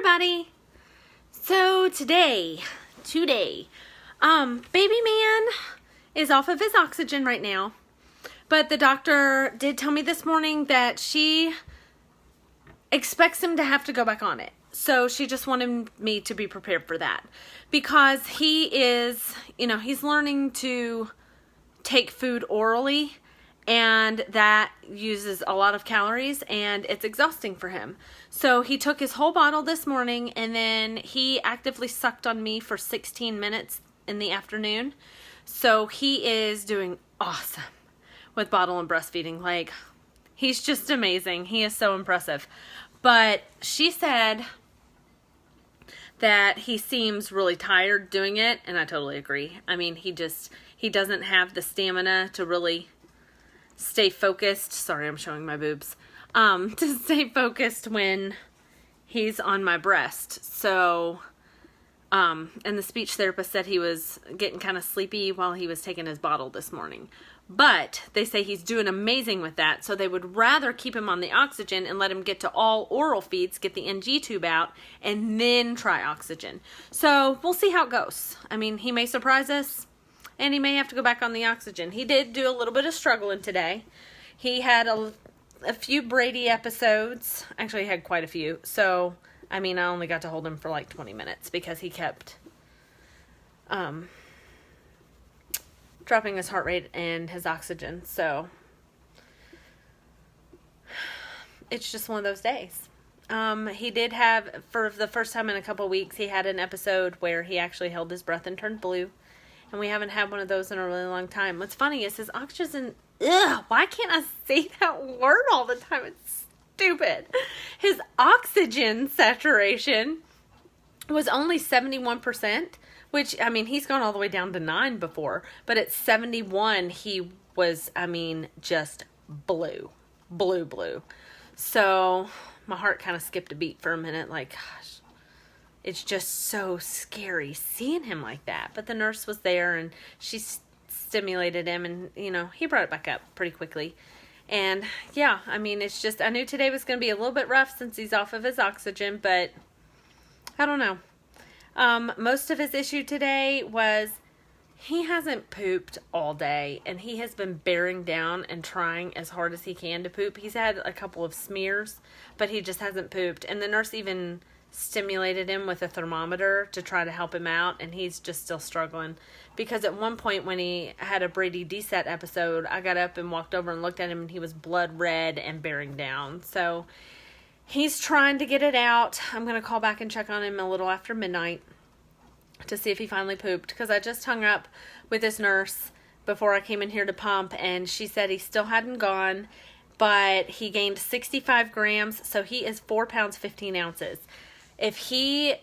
everybody. So today, baby man is off of his oxygen right now, but the doctor did tell me this morning that she expects him to have to go back on it. So she just wanted me to be prepared for that because he is, he's learning to take food orally, and that uses a lot of calories and it's exhausting for him. So he took his whole bottle this morning, and then he actively sucked on me for 16 minutes in the afternoon. So he is doing awesome with bottle and breastfeeding. Like, he's just amazing. He is so impressive. But she said that he seems really tired doing it, and I totally agree. I mean, he doesn't have the stamina to really stay focused. Sorry, I'm showing my boobs. To stay focused when he's on my breast. So, and the speech therapist said he was getting kind of sleepy while he was taking his bottle this morning. But they say he's doing amazing with that, so they would rather keep him on the oxygen and let him get to all oral feeds, get the NG tube out, and then try oxygen. So we'll see how it goes. I mean, he may surprise us, and he may have to go back on the oxygen. He did do a little bit of struggling today. He had a few Brady episodes. Actually, he had quite a few. So, I mean, I only got to hold him for like 20 minutes because he kept dropping his heart rate and his oxygen. So it's just one of those days. He did have, for the first time in a couple weeks, he had an episode where he actually held his breath and turned blue. And we haven't had one of those in a really long time. What's funny is his oxygen, why can't I say that word all the time? It's stupid. His oxygen saturation was only 71%. Which, I mean, he's gone all the way down to 9 before. But at 71, he was, just blue. Blue. So, my heart kind of skipped a beat for a minute. Like, gosh, it's just so scary seeing him like that. But the nurse was there, and she stimulated him, and, he brought it back up pretty quickly. And, yeah, I mean, it's just, I knew today was going to be a little bit rough since he's off of his oxygen, but I don't know. Most of his issue today was he hasn't pooped all day, and he has been bearing down and trying as hard as he can to poop. He's had a couple of smears, but he just hasn't pooped. And the nurse even stimulated him with a thermometer to try to help him out, and he's just still struggling. Because at one point when he had a Brady DSAT episode, I got up and walked over and looked at him, and he was blood red and bearing down. So he's trying to get it out. I'm going to call back and check on him a little after midnight to see if he finally pooped, because I just hung up with this nurse before I came in here to pump, and she said he still hadn't gone, but he gained 65 grams, so he is 4 pounds 15 ounces. If he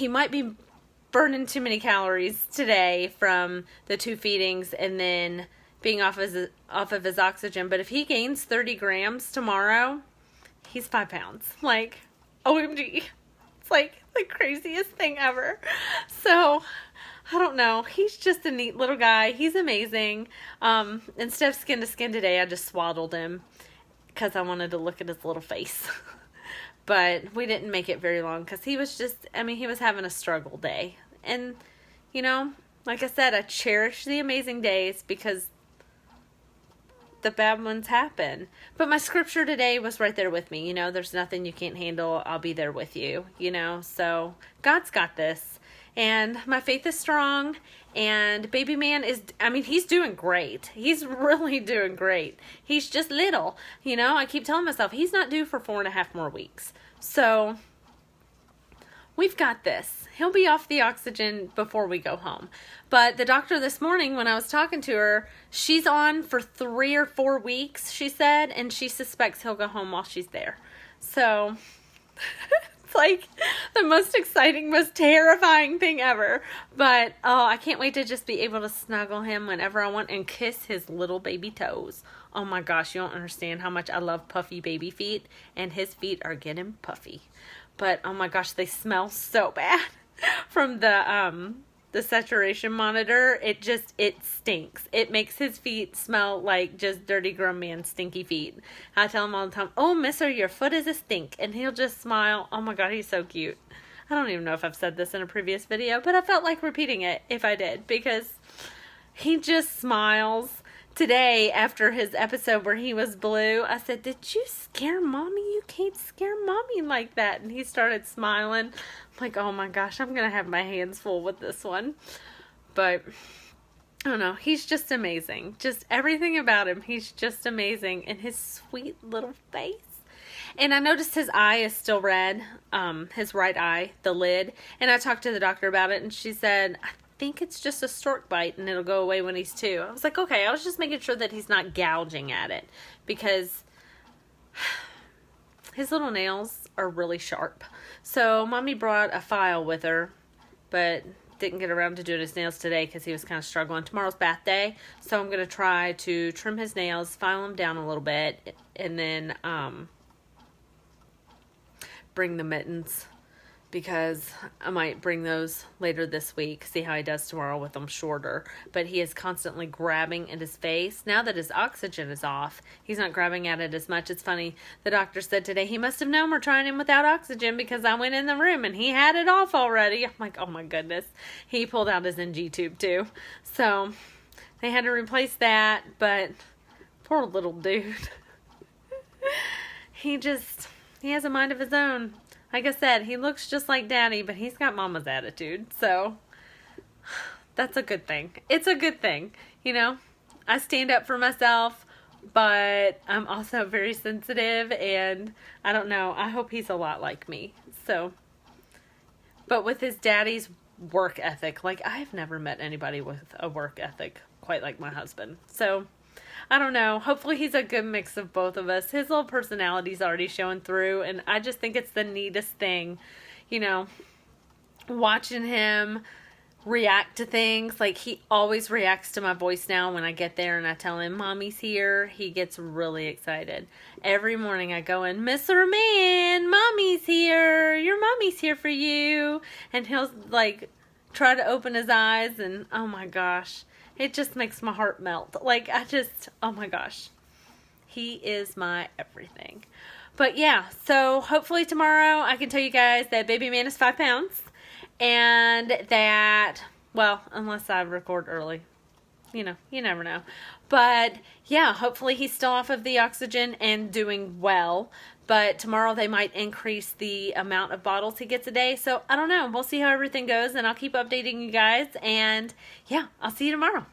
might be burning too many calories today from the 2 feedings and then being off of his oxygen, but if he gains 30 grams tomorrow, he's 5 pounds. Like, OMG. It's like the craziest thing ever. So, I don't know. He's just a neat little guy. He's amazing. Instead of skin to skin today, I just swaddled him because I wanted to look at his little face. But we didn't make it very long because he was just, he was having a struggle day. And, like I said, I cherish the amazing days because the bad ones happen. But my scripture today was right there with me. There's nothing you can't handle. I'll be there with you, So God's got this. And my faith is strong. And baby man is, he's doing great. He's really doing great. He's just little. I keep telling myself he's not due for 4.5 more weeks. So we've got this. He'll be off the oxygen before we go home. But the doctor this morning, when I was talking to her, she's on for 3 or 4 weeks, she said, and she suspects he'll go home while she's there. So it's like the most exciting, most terrifying thing ever. But, I can't wait to just be able to snuggle him whenever I want and kiss his little baby toes. Oh my gosh, you don't understand how much I love puffy baby feet, and his feet are getting puffy. But, oh my gosh, they smell so bad from the saturation monitor. It stinks. It makes his feet smell like just dirty grown man stinky feet. I tell him all the time, "Oh, mister, your foot is a stink." And he'll just smile. Oh my God, he's so cute. I don't even know if I've said this in a previous video, but I felt like repeating it if I did, because he just smiles. Today, after his episode where he was blue, I said, "Did you scare Mommy? You can't scare Mommy like that." And he started smiling. I'm like, oh my gosh, I'm going to have my hands full with this one. But I don't know. He's just amazing. Just everything about him. He's just amazing. And his sweet little face. And I noticed his eye is still red. His right eye, the lid. And I talked to the doctor about it, and she said, I think it's just a stork bite and it'll go away when he's 2. I was like, okay. I was just making sure that he's not gouging at it, because his little nails are really sharp. So Mommy brought a file with her, but didn't get around to doing his nails today because he was kind of struggling. Tomorrow's bath day, so I'm going to try to trim his nails, file them down a little bit, and then bring the mittens, because I might bring those later this week, see how he does tomorrow with them shorter. But he is constantly grabbing at his face. Now that his oxygen is off, he's not grabbing at it as much. It's funny, the doctor said today he must have known we're trying him without oxygen, because I went in the room and he had it off already. I'm like, oh my goodness. He pulled out his NG tube too. So they had to replace that, but poor little dude. He has a mind of his own. Like I said, he looks just like Daddy, but he's got Mama's attitude. So that's a good thing. It's a good thing. You know, I stand up for myself, but I'm also very sensitive, and I don't know. I hope he's a lot like me. So, but with his daddy's work ethic, like, I've never met anybody with a work ethic quite like my husband. So I don't know. Hopefully he's a good mix of both of us. His little personality's already showing through, and I just think it's the neatest thing, you know, watching him react to things. Like, he always reacts to my voice now when I get there and I tell him Mommy's here. He gets really excited. Every morning I go in, Mr. Man, Mommy's here. Your Mommy's here for you. And he'll, like, try to open his eyes, and oh my gosh. It just makes my heart melt. Like, oh my gosh. He is my everything. But yeah, so hopefully tomorrow I can tell you guys that baby man is 5 pounds. And that, well, unless I record early. You know, you never know. But yeah, hopefully he's still off of the oxygen and doing well. But tomorrow they might increase the amount of bottles he gets a day. So I don't know. We'll see how everything goes, and I'll keep updating you guys. And yeah, I'll see you tomorrow.